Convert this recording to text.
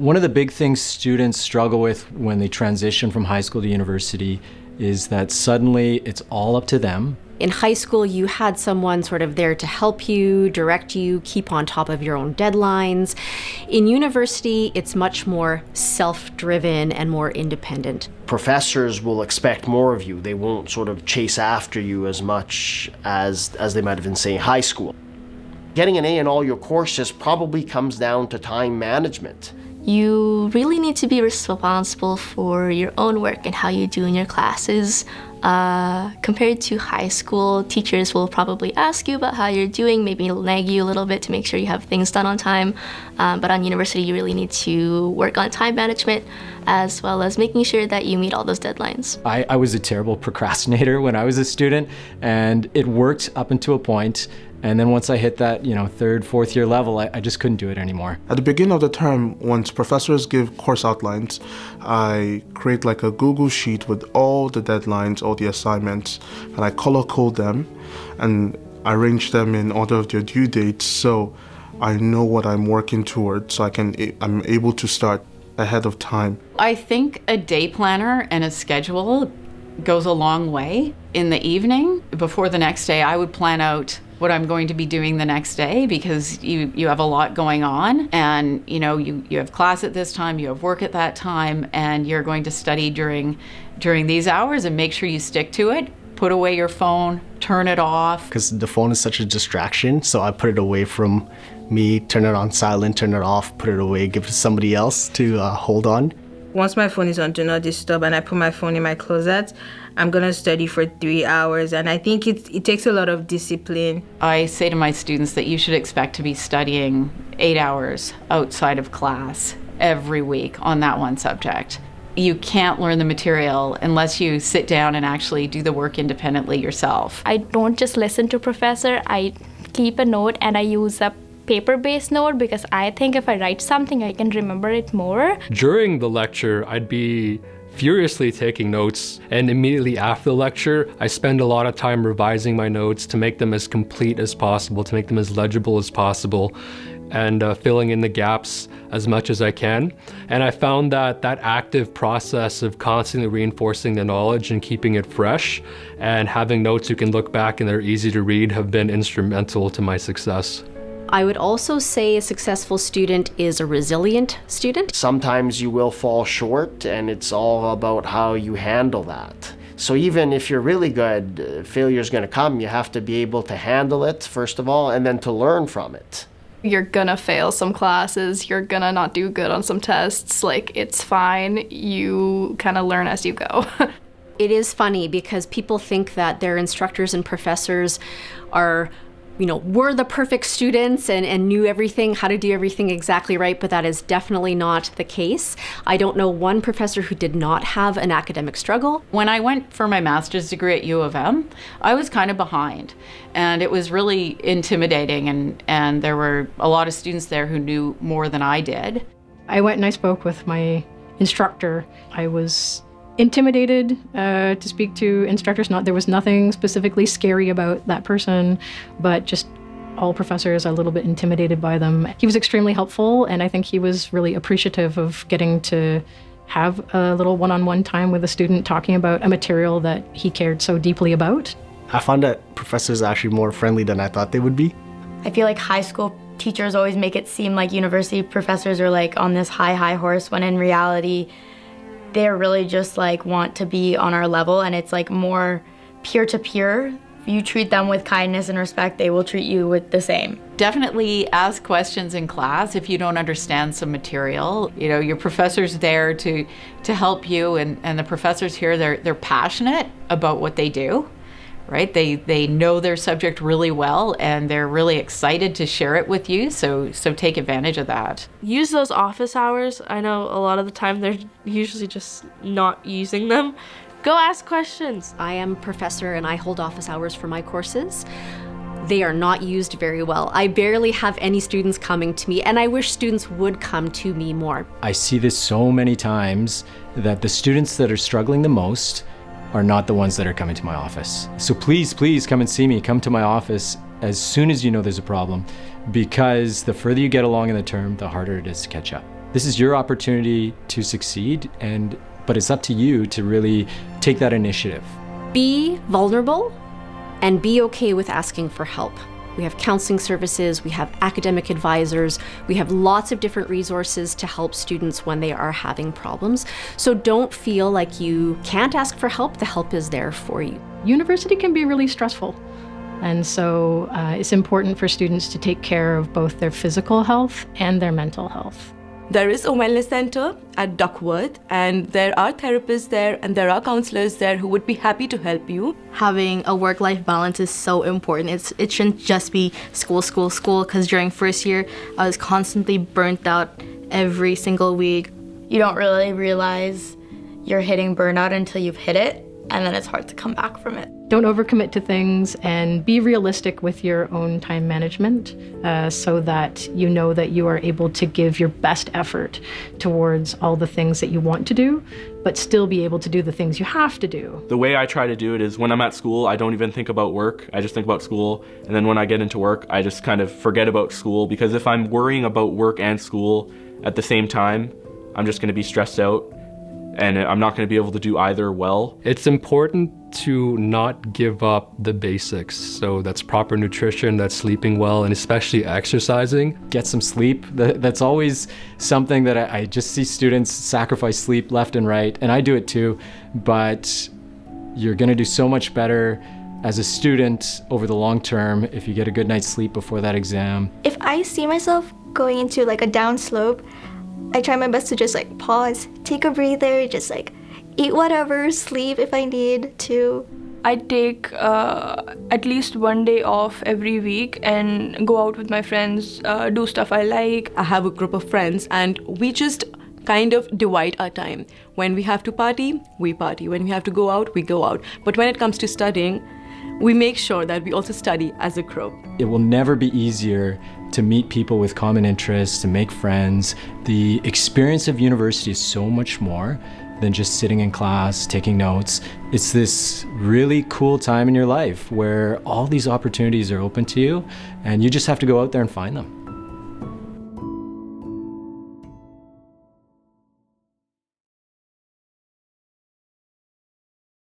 One of the big things students struggle with when they transition from high school to university is that suddenly it's all up to them. In high school, you had someone sort of there to help you, direct you, keep on top of your own deadlines. In university, it's much more self-driven and more independent. Professors will expect more of you. They won't sort of chase after you as much as they might have in, say, high school. Getting an A in all your courses probably comes down to time management. You really need to be responsible for your own work and how you do in your classes. Compared to high school, teachers will probably ask you about how you're doing, maybe nag you a little bit to make sure you have things done on time. But on university, you really need to work on time management as well as making sure that you meet all those deadlines. I was a terrible procrastinator when I was a student, and it worked up until a point. And then once I hit that, third, fourth year level, I just couldn't do it anymore. At the beginning of the term, once professors give course outlines, I create like a Google sheet with all the deadlines, all the assignments, and I color code them and arrange them in order of their due dates so I know what I'm working towards, so I'm able to start ahead of time. I think a day planner and a schedule goes a long way. In the evening, before the next day, I would plan out what I'm going to be doing the next day, because you have a lot going on, and you have class at this time, you have work at that time, and you're going to study during these hours, and make sure you stick to it. Put away your phone, turn it off. Because the phone is such a distraction, so I put it away from me, turn it on silent, turn it off, put it away, give it to somebody else to hold on. Once my phone is on Do Not Disturb and I put my phone in my closet, I'm going to study for 3 hours, and I think it takes a lot of discipline. I say to my students that you should expect to be studying 8 hours outside of class every week on that one subject. You can't learn the material unless you sit down and actually do the work independently yourself. I don't just listen to professor, I keep a note and I use a paper-based note because I think if I write something, I can remember it more. During the lecture, I'd be furiously taking notes, and immediately after the lecture, I spend a lot of time revising my notes to make them as complete as possible, to make them as legible as possible, and filling in the gaps as much as I can. And I found that active process of constantly reinforcing the knowledge and keeping it fresh and having notes you can look back and they're easy to read have been instrumental to my success. I would also say a successful student is a resilient student. Sometimes you will fall short, and it's all about how you handle that. So even if you're really good, failure's going to come. You have to be able to handle it, first of all, and then to learn from it. You're gonna fail some classes, you're gonna not do good on some tests, it's fine, you kind of learn as you go. It is funny because people think that their instructors and professors are were the perfect students and knew everything, how to do everything exactly right, but that is definitely not the case. I don't know one professor who did not have an academic struggle. When I went for my master's degree at U of M, I was kind of behind, and it was really intimidating, and there were a lot of students there who knew more than I did. I went and I spoke with my instructor. I was intimidated to speak to instructors. There was nothing specifically scary about that person, but just all professors are a little bit intimidated by them. He was extremely helpful, and I think he was really appreciative of getting to have a little one-on-one time with a student talking about a material that he cared so deeply about. I found that professors are actually more friendly than I thought they would be. I feel like high school teachers always make it seem like university professors are on this high horse, when in reality, they're really just want to be on our level, and it's more peer-to-peer. If you treat them with kindness and respect, they will treat you with the same. Definitely ask questions in class if you don't understand some material. Your professor's there to help you, and the professors here, they're passionate about what they do. Right? They know their subject really well, and they're really excited to share it with you, so take advantage of that. Use those office hours. I know a lot of the time they're usually just not using them. Go ask questions. I am a professor and I hold office hours for my courses. They are not used very well. I barely have any students coming to me, and I wish students would come to me more. I see this so many times that the students that are struggling the most are not the ones that are coming to my office. So please come and see me. Come to my office as soon as you know there's a problem, because the further you get along in the term, the harder it is to catch up. This is your opportunity to succeed, but it's up to you to really take that initiative. Be vulnerable and be okay with asking for help. We have counseling services, we have academic advisors, we have lots of different resources to help students when they are having problems. So don't feel like you can't ask for help. The help is there for you. University can be really stressful. And so it's important for students to take care of both their physical health and their mental health. There is a wellness center at Duckworth, and there are therapists there and there are counselors there who would be happy to help you. Having a work-life balance is so important. It shouldn't just be school, because during first year, I was constantly burnt out every single week. You don't really realize you're hitting burnout until you've hit it, and then it's hard to come back from it. Don't overcommit to things and be realistic with your own time management so that you know that you are able to give your best effort towards all the things that you want to do, but still be able to do the things you have to do. The way I try to do it is when I'm at school, I don't even think about work. I just think about school. And then when I get into work, I just kind of forget about school, because if I'm worrying about work and school at the same time, I'm just going to be stressed out, and I'm not going to be able to do either well. It's important to not give up the basics. So that's proper nutrition, that's sleeping well, and especially exercising. Get some sleep. That's always something that I just see students sacrifice sleep left and right, and I do it too, but you're going to do so much better as a student over the long term if you get a good night's sleep before that exam. If I see myself going into like a down slope, I try my best to just like pause, take a breather, just like eat whatever, sleep if I need to. I take at least one day off every week and go out with my friends, do stuff I like. I have a group of friends and we just kind of divide our time. When we have to party, we party. When we have to go out, we go out. But when it comes to studying, we make sure that we also study as a group. It will never be easier to meet people with common interests, to make friends. The experience of university is so much more than just sitting in class, taking notes. It's this really cool time in your life where all these opportunities are open to you, and you just have to go out there and find them.